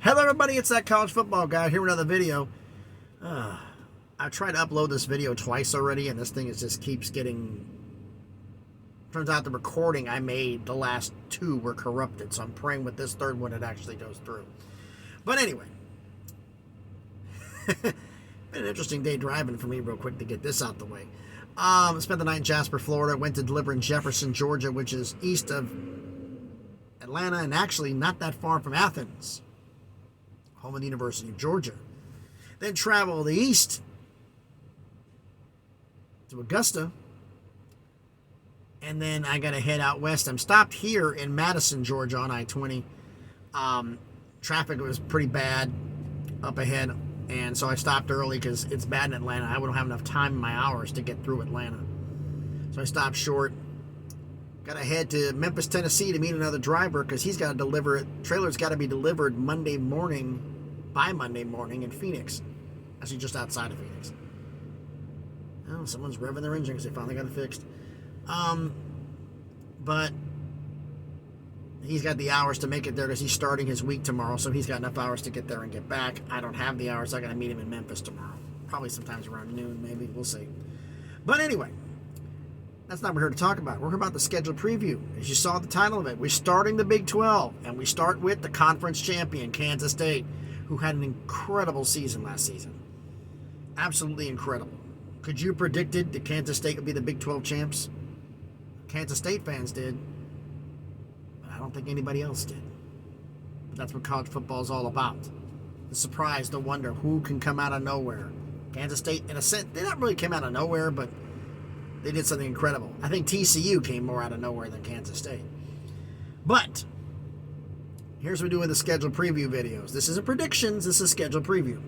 Hello everybody, it's that college football guy here with another video. I tried to upload this video twice already and this thing just keeps getting... Turns out the recording I made, the last two were corrupted, so I'm praying with this third one it actually goes through. But anyway, been an interesting day driving for me real quick to get this out the way. Spent the night in Jasper, Florida, went to deliver in Jefferson, Georgia, which is east of Atlanta and actually not that far from Athens, home of the University of Georgia. Then travel the east to Augusta, and then I got to head out west. I'm stopped here in Madison, Georgia on I-20. Traffic was pretty bad up ahead, and so I stopped early because it's bad in Atlanta. I wouldn't have enough time in my hours to get through Atlanta. So I stopped short. Got to head to Memphis, Tennessee to meet another driver because he's got to deliver it. Trailer's got to be delivered by Monday morning in Phoenix. Actually, just outside of Phoenix. Oh, someone's revving their engine because they finally got it fixed. But he's got the hours to make it there because he's starting his week tomorrow, so he's got enough hours to get there and get back. I don't have the hours. I got to meet him in Memphis tomorrow. Probably sometimes around noon, maybe. We'll see. But anyway, that's not what we're here to talk about. We're here about the schedule preview. As you saw the title of it, we're starting the Big 12, and we start with the conference champion, Kansas State, who had an incredible season last season. Absolutely incredible. Could you have predicted that Kansas State would be the Big 12 champs? Kansas State fans did, but I don't think anybody else did. But that's what college football is all about. The surprise, the wonder, who can come out of nowhere. Kansas State, in a sense, they not really came out of nowhere, but they did something incredible. I think TCU came more out of nowhere than Kansas State. But here's what we do with the schedule preview videos. This isn't predictions, this is schedule preview.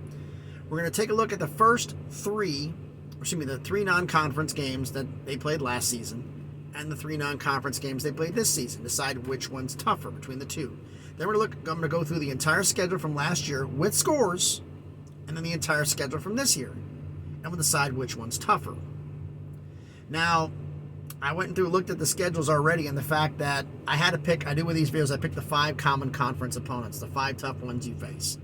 We're going to take a look at the the three non-conference games that they played last season and the three non-conference games they played this season. Decide which one's tougher between the two. Then I'm going to go through the entire schedule from last year with scores and then the entire schedule from this year. And we'll decide which one's tougher. Now, I went through and looked at the schedules already and the fact that I had to pick, I do with these videos, I picked the 5 common conference opponents, the 5 tough ones you face.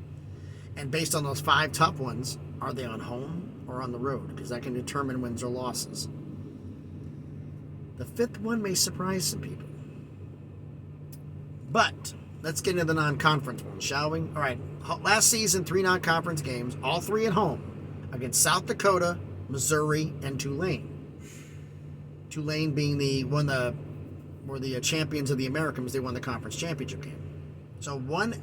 And based on those 5 tough ones, are they on home or on the road? Because that can determine wins or losses. The 5th one may surprise some people. But let's get into the non-conference one, shall we? All right, last season, 3 non-conference games, all 3 at home, against South Dakota, Missouri, and Tulane. Tulane being were the champions of the Americans. They won the conference championship game. So 1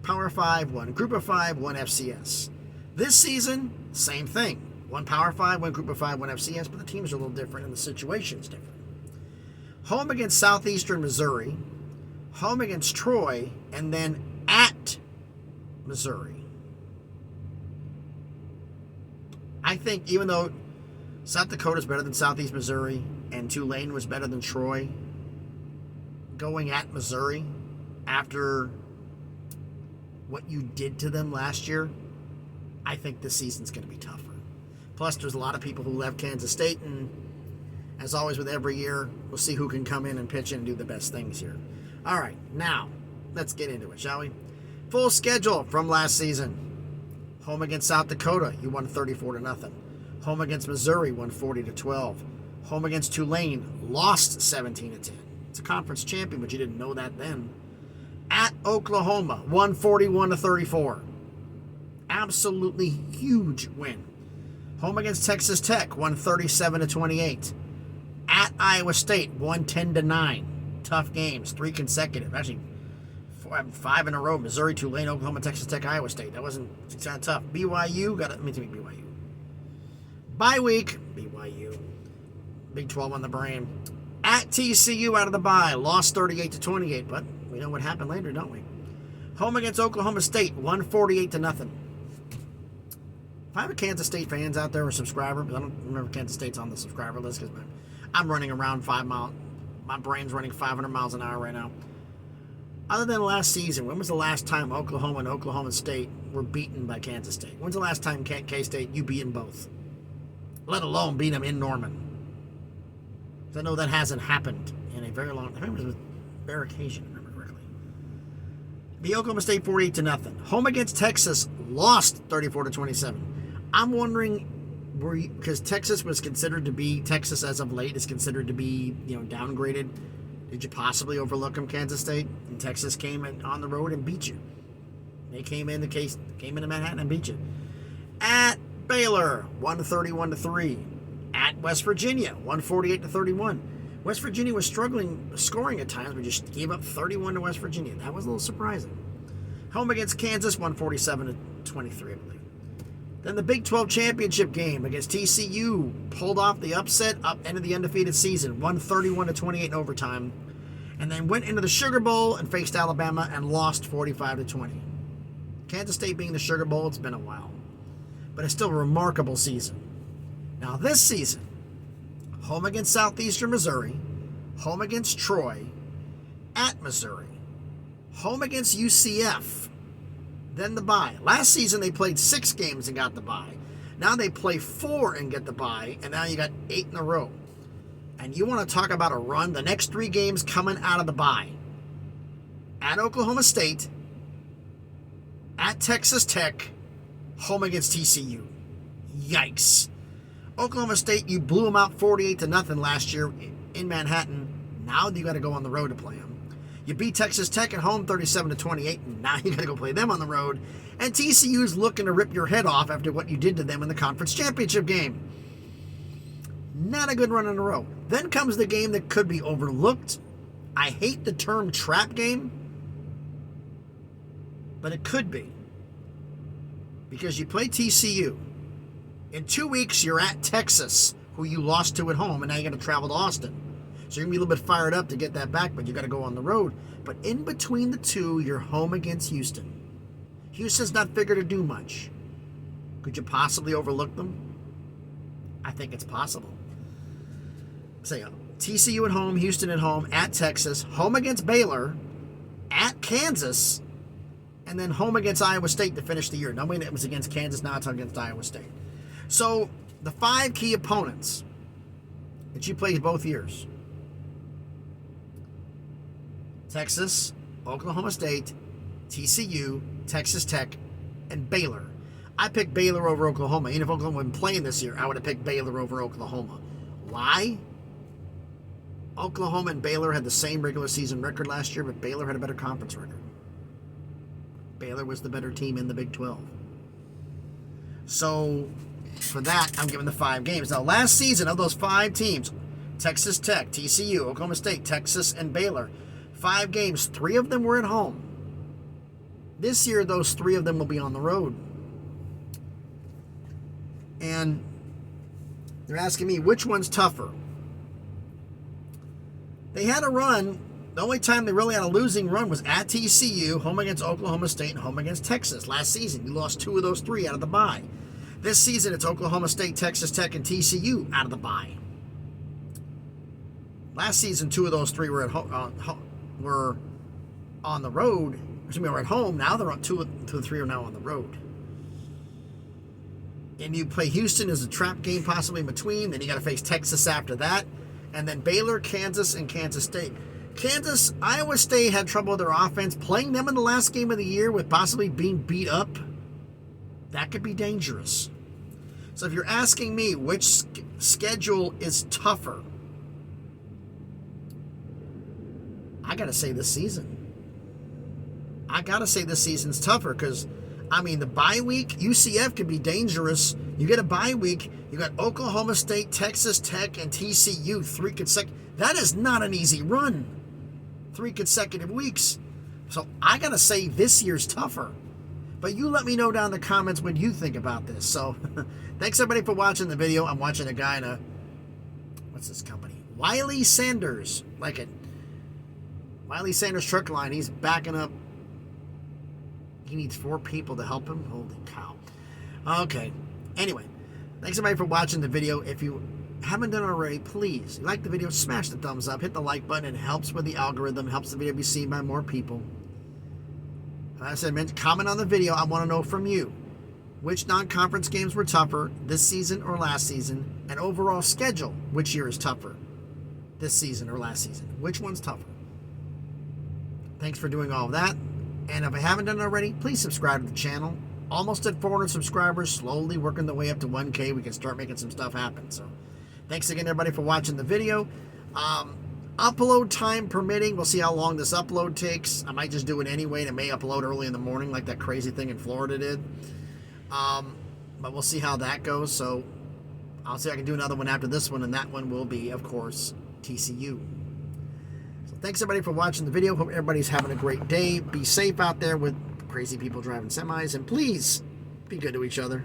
Power 5, 1 Group of 5, 1 FCS. This season, same thing. 1 Power 5, 1 Group of 5, 1 FCS, but the teams are a little different and the situation's different. Home against Southeastern Missouri, home against Troy, and then at Missouri. I think even though South Dakota is better than Southeast Missouri and Tulane was better than Troy, going at Missouri after what you did to them last year, I think this season's going to be tougher. Plus, there's a lot of people who left Kansas State, and as always with every year, we'll see who can come in and pitch in and do the best things here. All right, now, let's get into it, shall we? Full schedule from last season. Home against South Dakota, you won 34-0. Home against Missouri, won 40-12. Home against Tulane, lost 17-10. It's a conference champion, but you didn't know that then. At Oklahoma, won 41-34. Absolutely huge win. Home against Texas Tech, won 37-28. At Iowa State, won 10-9. Tough games, 3 consecutive. Actually, 5 in a row. Missouri, Tulane, Oklahoma, Texas Tech, Iowa State. That wasn't kind of tough. BYU, BYU. Bye week, BYU. Big 12 on the brain. At TCU out of the bye, lost 38-28, but we know what happened later, don't we? Home against Oklahoma State, won 48-0. If I have Kansas State fans out there or subscribers, but I don't remember Kansas State's on the subscriber list because I'm running around 5 miles. My brain's running 500 miles an hour right now. Other than last season, when was the last time Oklahoma and Oklahoma State were beaten by Kansas State? When's the last time K-State you beat them both? Let alone beat them in Norman. I know that hasn't happened in a very long time. I remember it was a rare occasion, if I remember correctly. beat Oklahoma State 48-0. Home against Texas, lost 34-27. I'm wondering, because Texas was considered to be, Texas as of late is considered to be, downgraded. Did you possibly overlook them, Kansas State? And Texas came in on the road and beat you. They came into Manhattan and beat you. At Baylor, 131-3. At West Virginia, 148-31. West Virginia was struggling scoring at times, but just gave up 31 to West Virginia. That was a little surprising. Home against Kansas, 147-23, I believe. Then the Big 12 championship game against TCU pulled off the upset, ended the undefeated season, 131-28 in overtime, and then went into the Sugar Bowl and faced Alabama and lost 45-20. Kansas State being the Sugar Bowl, it's been a while, but it's still a remarkable season. Now this season, home against Southeastern Missouri, home against Troy, at Missouri, home against UCF, then the bye. Last season they played 6 games and got the bye. Now they play 4 and get the bye, and now you got 8 in a row. And you want to talk about a run, the next 3 games coming out of the bye. At Oklahoma State, at Texas Tech, home against TCU. Yikes. Oklahoma State, you blew them out 48-0 last year in Manhattan. Now you got to go on the road to play them. You beat Texas Tech at home 37-28, and now you got to go play them on the road. And TCU's looking to rip your head off after what you did to them in the conference championship game. Not a good run in a row. Then comes the game that could be overlooked. I hate the term trap game, but it could be. Because you play TCU. In 2 weeks, you're at Texas, who you lost to at home, and now you got to travel to Austin. So you're going to be a little bit fired up to get that back, but you got to go on the road. But in between the two, you're home against Houston. Houston's not figured to do much. Could you possibly overlook them? I think it's possible. So TCU at home, Houston at home, at Texas, home against Baylor, at Kansas, and then home against Iowa State to finish the year. Now, it was against Kansas, now it's against Iowa State. So the 5 key opponents that you played both years: Texas, Oklahoma State, TCU, Texas Tech, and Baylor. I picked Baylor over Oklahoma. Even if Oklahoma wasn't playing this year, I would have picked Baylor over Oklahoma. Why? Oklahoma and Baylor had the same regular season record last year, but Baylor had a better conference record. Baylor was the better team in the Big 12. So for that, I'm giving the 5 games. Now, last season of those 5 teams, Texas Tech, TCU, Oklahoma State, Texas, and Baylor, 5 games, 3 of them were at home. This year, those 3 of them will be on the road. And they're asking me, which one's tougher? They had a run. The only time they really had a losing run was at TCU, home against Oklahoma State, and home against Texas. Last season, you lost 2 of those 3 out of the bye. This season, it's Oklahoma State, Texas Tech, and TCU out of the bye. Last season, 2 of those 3 were were on the road. Excuse me, were at home. Now they're on 2 of the 3 are now on the road. And you play Houston as a trap game possibly in between. Then you got to face Texas after that. And then Baylor, Kansas, and Kansas State. Iowa State had trouble with their offense. Playing them in the last game of the year with possibly being beat up, that could be dangerous. So if you're asking me which schedule is tougher, I got to say this season. I got to say this season's tougher because, the bye week, UCF could be dangerous. You get a bye week, you got Oklahoma State, Texas Tech, and TCU 3 consecutive. That is not an easy run. 3 consecutive weeks. So I got to say this year's tougher. But you let me know down in the comments what you think about this. So thanks everybody for watching the video. I'm watching a guy in a, what's this company? Wiley Sanders. Like it. Wiley Sanders truck line. He's backing up. He needs 4 people to help him. Holy cow. Okay. Anyway, thanks everybody for watching the video. If you haven't done it already, please like the video, smash the thumbs up, hit the like button. It helps with the algorithm, helps the video be seen by more people. As I said, comment on the video. I want to know from you which non-conference games were tougher this season or last season, and overall schedule, which year is tougher this season or last season. Which one's tougher? Thanks for doing all of that. And if I haven't done it already, please subscribe to the channel. Almost at 400 subscribers, slowly working the way up to 1K. We can start making some stuff happen. So thanks again, everybody, for watching the video. Upload time permitting, we'll see how long this upload takes. I might just do it anyway, and it may upload early in the morning like that crazy thing in Florida did. But we'll see how that goes. So I'll see if I can do another one after this one, and that one will be, of course, TCU. So thanks, everybody, for watching the video. Hope everybody's having a great day. Be safe out there with crazy people driving semis, and please be good to each other.